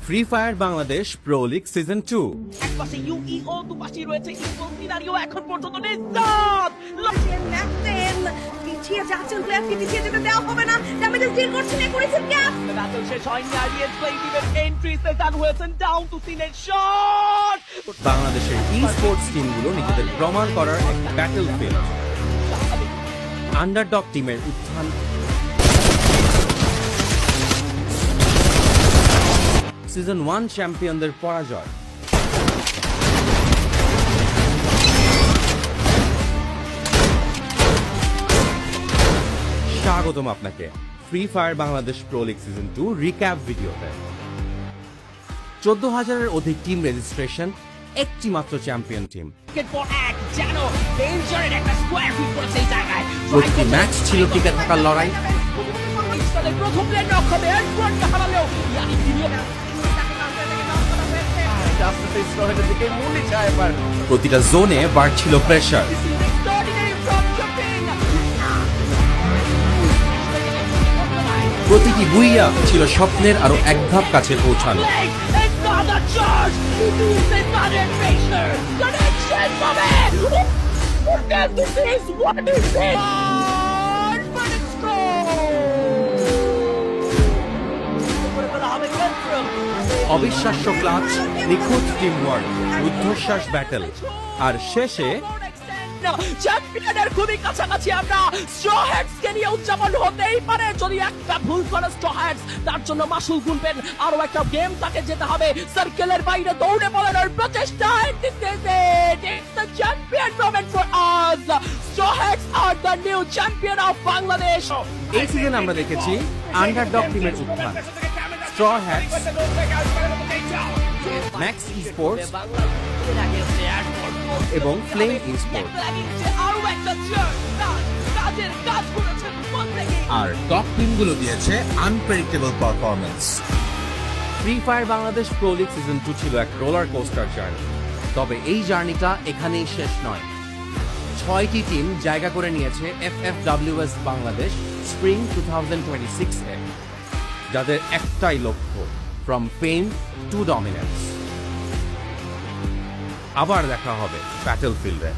Free fire Bangladesh pro league season 2 একপাশে ইউইও দুপাশে রয়েছে ইগল সিনারিও এখন পর্যন্ত নিশ্চিত ম্যাপটেন পিছিয়ে যাচ্ছেন প্লেয়ারকে পিছিয়ে যেতে দেওয়া হবে না ড্যামেজ ডিল করছেন করেছেন ক্যাপ ব্যাটল শেষ হয়নি আরিয়েন্স প্লে টিমের এন্ট্রি সেজান হয়েছেন ডাউন টু সিনের শট বাংলাদেশের ই স্পোর্টস টিমগুলো নিজেদের প্রমাণ করার এক ব্যাটল ফিল্ড। আন্ডারডগ টিমের উত্থান, সিজন 1 চ্যাম্পিয়নদের পরাজয়, স্বাগতম আপনাকে free fire Bangladesh pro league season 2 recap ভিডিওতে। 14,000-এর অধিক টিম রেজিস্ট্রেশন, একটি মাত্র চ্যাম্পিয়ন টিম। পর এক জানো ডেঞ্জারের একটা স্কোয়ার ফিট করেছে এই জায়গায় প্রতিটি ম্যাচ ছিল টিকে থাকার লড়াই। প্রথম প্লেয়ার নক হবে এডওয়ার্ডকে হারালেও ইয়ানি দিও প্রতিটা জোনে বাড়ছিল প্রেসার। প্রতিটি বুইয়া ছিল স্বপ্নের আরো এক ধাপ কাছে পৌঁছানো। অবিশ্বাস্য ক্লাচ, নিখুঁত টিম ওয়ার্ক, রুদ্ধশ্বাস ব্যাটেল, আর শেষে চ্যাম্পিয়নের খুবই কাছাকাছি আমরা। স্ট্র হ্যাটসকে নিয়ে উদযাপন হতেই পারে যদি একটা ভুল করে স্ট্র হ্যাটস, তার জন্য মাসুল গুনবেন আরো একটা গেম তাকে যেতে হবে। সার্কেলের বাইরে দৌড়ে পড়ানোর প্রচেষ্টা। The champion moment for us. Straw Hats are the new champion of Bangladesh. এই সিজনে আমরা দেখেছি আন্ডারডগ টিমের উত্থান, স্ট্র হ্যাটস, ম্যাক্স ই স্পোর্টস এবং ফ্লেম ই স্পোর্টস, আর টপ টিমগুলো দিয়েছে unpredictable performance. Free fire Bangladesh pro league season 2 ছিল এক রোলার কোস্টার জার্নি। তবে এই জার্নিটা এখানেই শেষ নয়। 6টি টিম জায়গা করে নিয়েছে FFWS বাংলাদেশ স্প্রিং 2026-এ, যাদের একটাই লক্ষ্য, ফ্রম ফেম টু ডমিনেন্স। আবার দেখা হবে ব্যাটল ফিল্ডে।